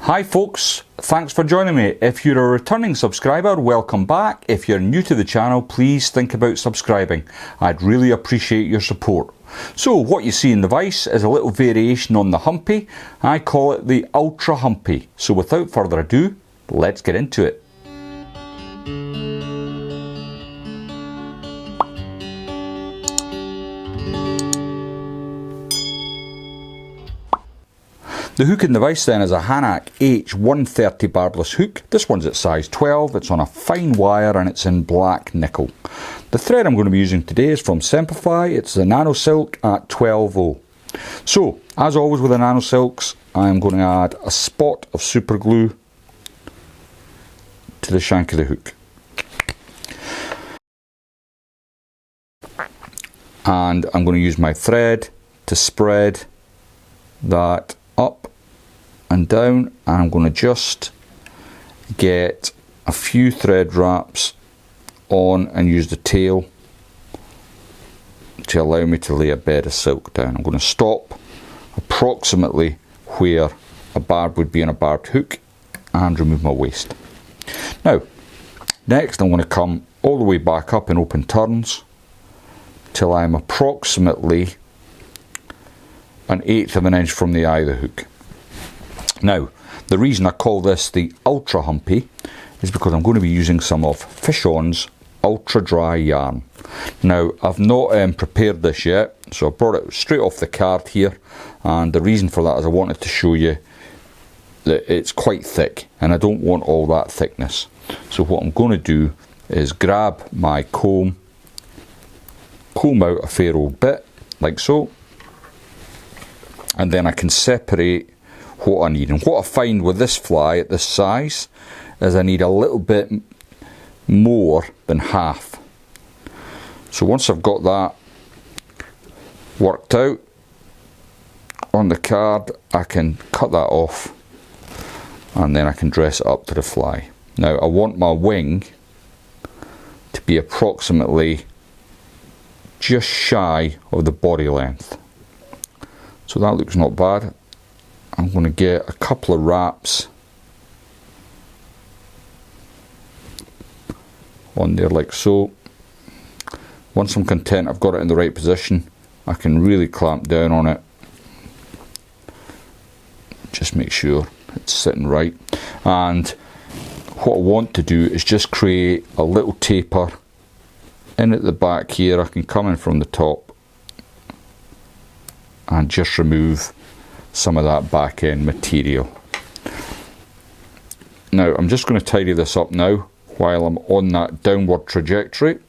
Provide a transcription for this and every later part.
Hi folks, thanks for joining me. If you're a returning subscriber, welcome back. If you're new to the channel, please think about subscribing. I'd really appreciate your support. So what you see in the vise is a little variation on the Humpy. I call it the Ultra Humpy. So without further ado, let's get into it. The hook in the vise then is a Hanak H130 barbless hook. This one's at size 12, it's on a fine wire and it's in black nickel. The thread I'm going to be using today is from Semperfli, it's the Nano silk at 12/0. So, as always with the Nano silks, I'm going to add a spot of super glue to the shank of the hook. And I'm going to use my thread to spread that up and down, and I'm going to just get a few thread wraps on and use the tail to allow me to lay a bed of silk down. I'm going to stop approximately where a barb would be on a barbed hook and remove my waste. Now, next I'm going to come all the way back up in open turns till I'm approximately 1/8 of an inch from the eye of the hook. Now, the reason I call this the Ultra Humpy is because I'm going to be using some of Fish-On's ultra dry yarn. Now, I've not prepared this yet, so I brought it straight off the card here, and the reason for that is I wanted to show you that it's quite thick and I don't want all that thickness. So what I'm going to do is grab my comb out a fair old bit, like so, and then I can separate what I need. And what I find with this fly at this size is I need a little bit more than half. So once I've got that worked out on the card, I can cut that off and then I can dress it up to the fly. Now I want my wing to be approximately just shy of the body length. So that looks not bad. I'm going to get a couple of wraps on there like so. Once I'm content I've got it in the right position, I can really clamp down on it. Just make sure it's sitting right. And what I want to do is just create a little taper in at the back here. I can come in from the top and just remove some of that back end material. Now I'm just going to tidy this up now while I'm on that downward trajectory,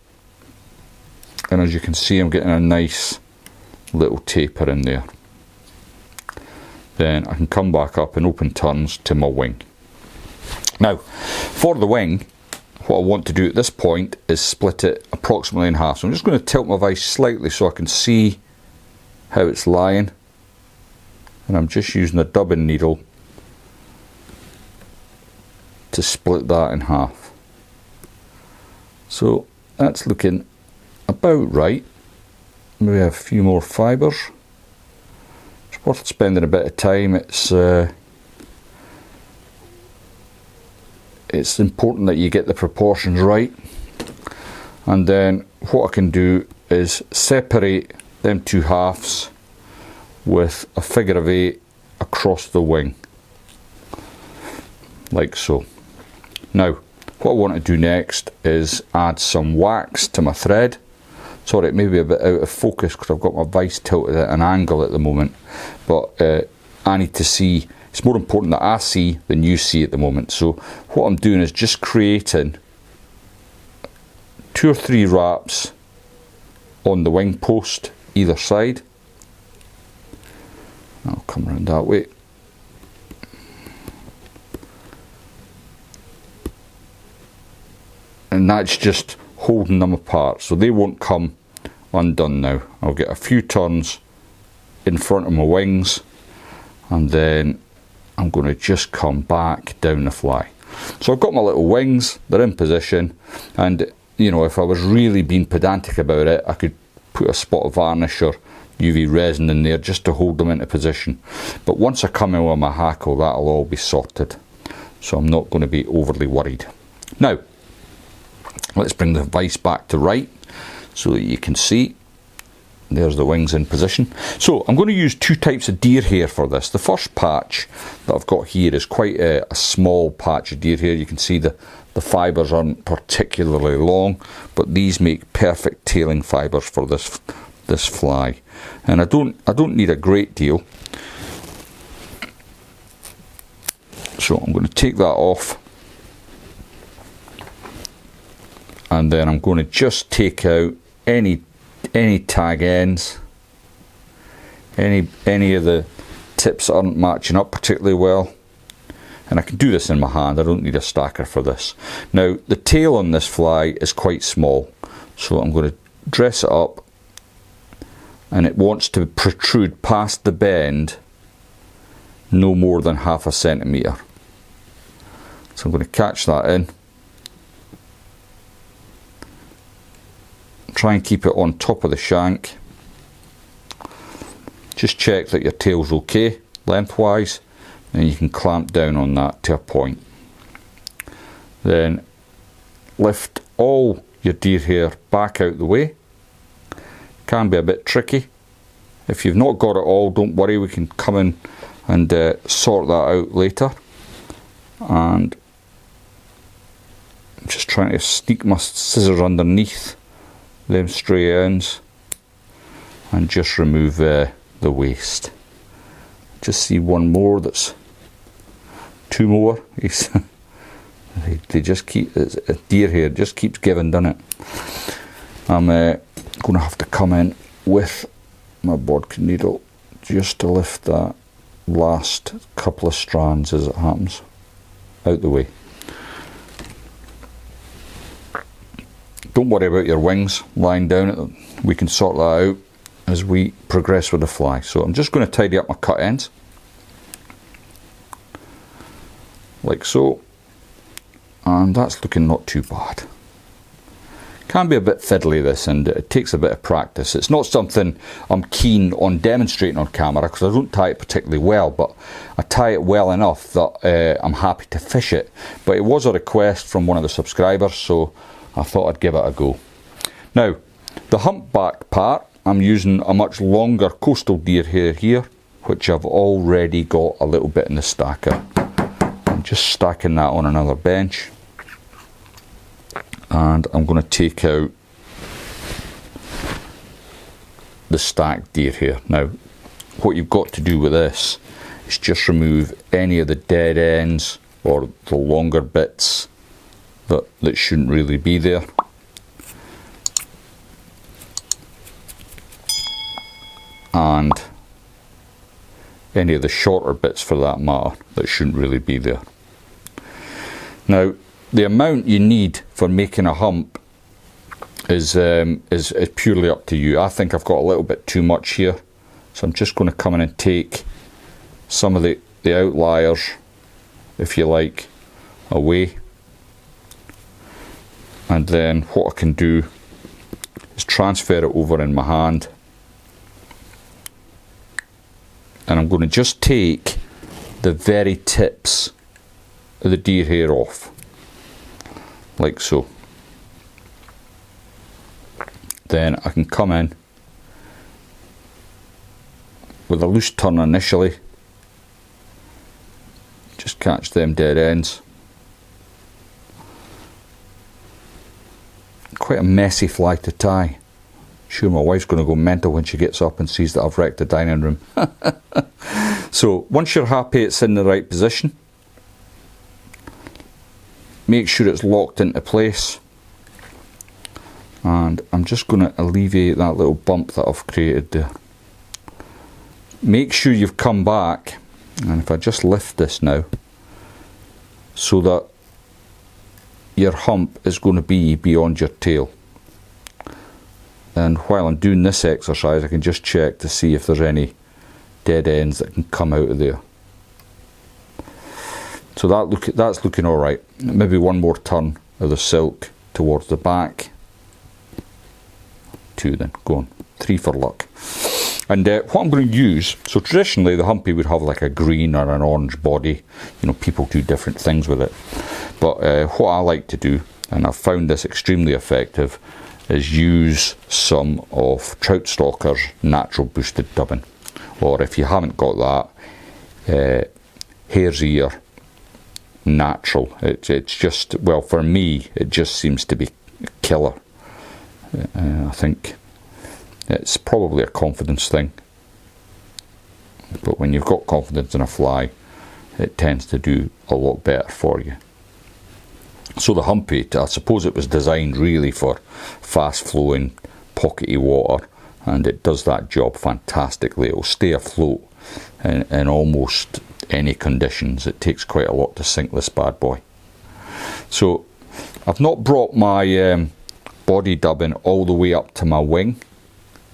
and as you can see I'm getting a nice little taper in there. Then I can come back up in open turns to my wing. Now for the wing, what I want to do at this point is split it approximately in half. So I'm just going to tilt my vise slightly so I can see how it's lying, and I'm just using a dubbing needle to split that in half. So that's looking about right. Maybe a few more fibres. It's worth spending a bit of time. It's important that you get the proportions right. And then what I can do is separate them two halves with a figure of 8 across the wing, like so. Now what I want to do next is add some wax to my thread. Sorry, it may be a bit out of focus because I've got my vise tilted at an angle at the moment, but I need to see. It's more important that I see than you see at the moment. So what I'm doing is just creating 2 or 3 wraps on the wing post either side. I'll come around that way. And that's just holding them apart, so they won't come undone now. I'll get a few turns in front of my wings, and then I'm going to just come back down the fly. So I've got my little wings, they're in position, and you know, if I was really being pedantic about it, I could put a spot of varnish or UV resin in there just to hold them into position. But once I come in with my hackle, that'll all be sorted. So I'm not going to be overly worried. Now, let's bring the vise back to right so that you can see. There's the wings in position. So I'm going to use two types of deer hair for this. The first patch that I've got here is quite a small patch of deer hair. You can see the fibres aren't particularly long, but these make perfect tailing fibres for this fly. And I don't need a great deal. So I'm going to take that off, and then I'm going to just take out any tag ends, any of the tips that aren't matching up particularly well. And I can do this in my hand, I don't need a stacker for this. Now the tail on this fly is quite small, so I'm going to dress it up, and it wants to protrude past the bend no more than 1/2 centimetre. So I'm going to catch that in. Try and keep it on top of the shank. Just check that your tail's okay lengthwise, and you can clamp down on that to a point. Then lift all your deer hair back out the way. Can be a bit tricky. If you've not got it all, don't worry, we can come in and sort that out later. And I'm just trying to sneak my scissors underneath them stray ends and just remove the waste. Just see one more, that's two more. They just keep, deer hair just keeps giving, doesn't it? I'm going to have to come in with my bodkin needle just to lift that last couple of strands as it happens out the way. Don't worry about your wings lying down, we can sort that out as we progress with the fly. So I'm just going to tidy up my cut ends like so, and that's looking not too bad. Can be a bit fiddly this, and it takes a bit of practice. It's not something I'm keen on demonstrating on camera because I don't tie it particularly well, but I tie it well enough that I'm happy to fish it. But it was a request from one of the subscribers, so I thought I'd give it a go. Now, the humpback part, I'm using a much longer coastal deer hair here, which I've already got a little bit in the stacker. I'm just stacking that on another bench. And I'm going to take out the stacked deer hair. Now, what you've got to do with this is just remove any of the dead ends or the longer bits that shouldn't really be there. And any of the shorter bits for that matter that shouldn't really be there. Now, the amount you need for making a hump is purely up to you. I think I've got a little bit too much here, so I'm just going to come in and take some of the outliers, if you like, away. And then what I can do is transfer it over in my hand, and I'm going to just take the very tips of the deer hair off, like so. Then I can come in with a loose turn initially, just catch them dead ends. Quite a messy fly to tie. Sure, my wife's going to go mental when she gets up and sees that I've wrecked the dining room. So once you're happy it's in the right position, make sure it's locked into place, and I'm just going to alleviate that little bump that I've created there. Make sure you've come back, and if I just lift this now, so that your hump is going to be beyond your tail. And while I'm doing this exercise, I can just check to see if there's any dead ends that can come out of there. So that's looking alright. Maybe one more turn of the silk towards the back. 2 then, go on. 3 for luck. And what I'm going to use, so traditionally the Humpy would have like a green or an orange body. You know, people do different things with it. But what I like to do, and I've found this extremely effective, is use some of Troutstalkers natural boosted dubbing. Or if you haven't got that, Hare's Ear natural. It's just, well, for me, it just seems to be killer. I think it's probably a confidence thing, but when you've got confidence in a fly, it tends to do a lot better for you. So the Humpy, I suppose it was designed really for fast flowing, pockety water, and it does that job fantastically. It will stay afloat in almost any conditions. It takes quite a lot to sink this bad boy. So I've not brought my body dubbing all the way up to my wing,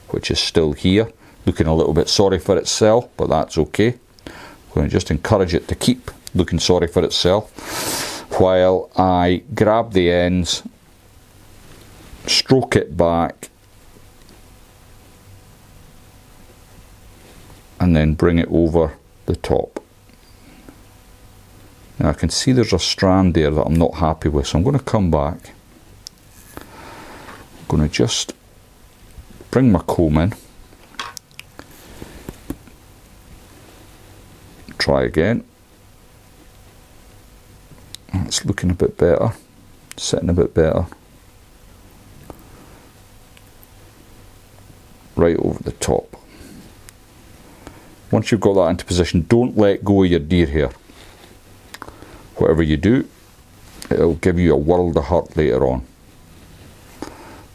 which is still here, looking a little bit sorry for itself, but that's okay. I'm going to just encourage it to keep looking sorry for itself while I grab the ends, stroke it back, and then bring it over the top. Now I can see there's a strand there that I'm not happy with, so I'm going to come back. I'm going to just bring my comb in, try again. It's looking a bit better, sitting a bit better. Right over the top. Once you've got that into position, don't let go of your deer hair. Whatever you do, it'll give you a world of hurt later on.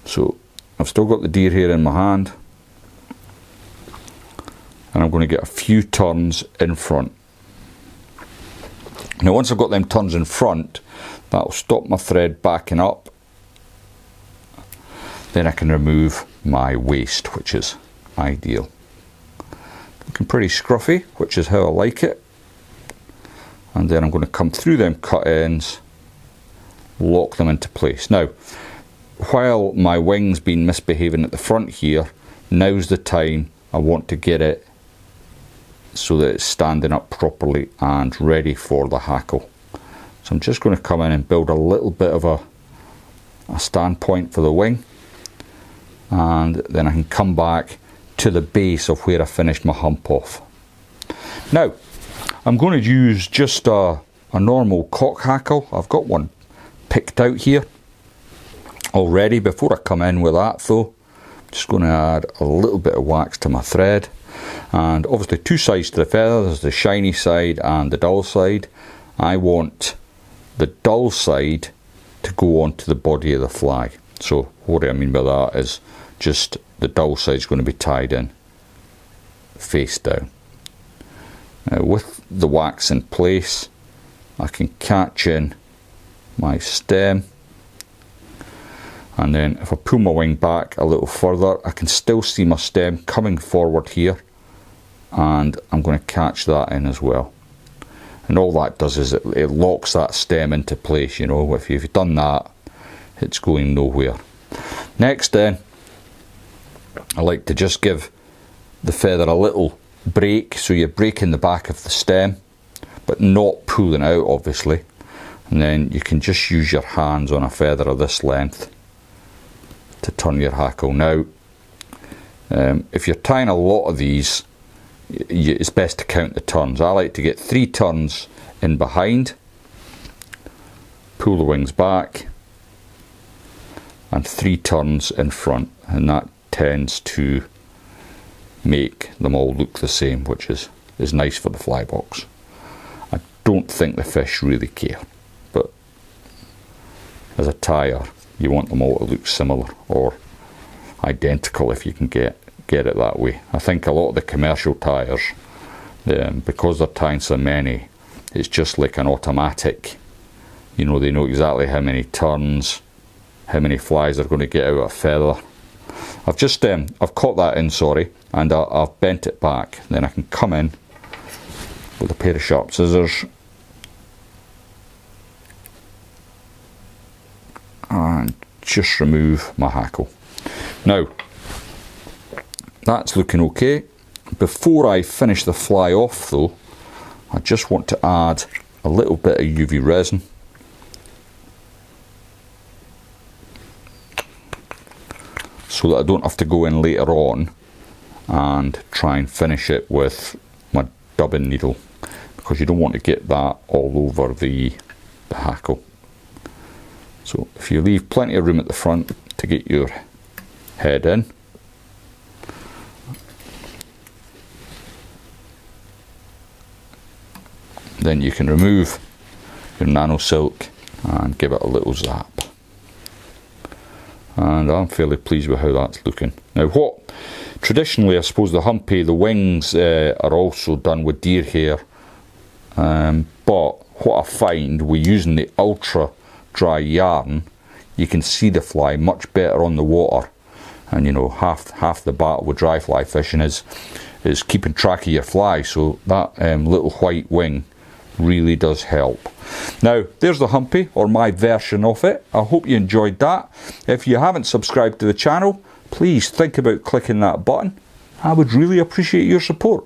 So I've still got the deer hair in my hand, and I'm going to get a few turns in front. Now once I've got them turns in front, that'll stop my thread backing up. Then I can remove my waste, which is ideal. Looking pretty scruffy, which is how I like it. And then I'm going to come through them cut ends, lock them into place. Now, while my wing's been misbehaving at the front here, now's the time I want to get it so that it's standing up properly and ready for the hackle. So I'm just going to come in and build a little bit of a standpoint for the wing, and then I can come back to the base of where I finished my hump off. Now I'm going to use just a normal cock hackle. I've got one picked out here already. Before I come in with that though, I'm just going to add a little bit of wax to my thread, and obviously two sides to the feather. There's the shiny side and the dull side. I want the dull side to go onto the body of the fly. So what I mean by that is just the dull side is going to be tied in face down. Now with the wax in place, I can catch in my stem, and then if I pull my wing back a little further, I can still see my stem coming forward here, and I'm going to catch that in as well. And all that does is it locks that stem into place. You know, if you've done that, it's going nowhere. Next then, I like to just give the feather a little break, so you're breaking the back of the stem but not pulling out obviously, and then you can just use your hands on a feather of this length to turn your hackle. Now if you're tying a lot of these, it's best to count the turns. I like to get 3 turns in behind, pull the wings back, and 3 turns in front, and that tends to make them all look the same, which is nice for the fly box. I don't think the fish really care, but as a tyer you want them all to look similar or identical if you can get it that way. I think a lot of the commercial tyers, because they're tying so many, it's just like an automatic. You know, they know exactly how many turns, how many flies they're going to get out of a feather. I've just I've caught that in, sorry, and I've bent it back. Then I can come in with a pair of sharp scissors and just remove my hackle. Now that's looking okay. Before I finish the fly off though, I just want to add a little bit of UV resin. So that I don't have to go in later on and try and finish it with my dubbing needle, because you don't want to get that all over the hackle. So if you leave plenty of room at the front to get your head in, then you can remove your nano silk and give it a little zap. And I'm fairly pleased with how that's looking. Now what, traditionally I suppose the Humpy, the wings are also done with deer hair, but what I find with using the ultra dry yarn, you can see the fly much better on the water. And you know, half the battle with dry fly fishing is keeping track of your fly, so that little white wing really does help. Now there's the Humpy, or my version of it. I hope you enjoyed that. If you haven't subscribed to the channel, please think about clicking that button. I would really appreciate your support.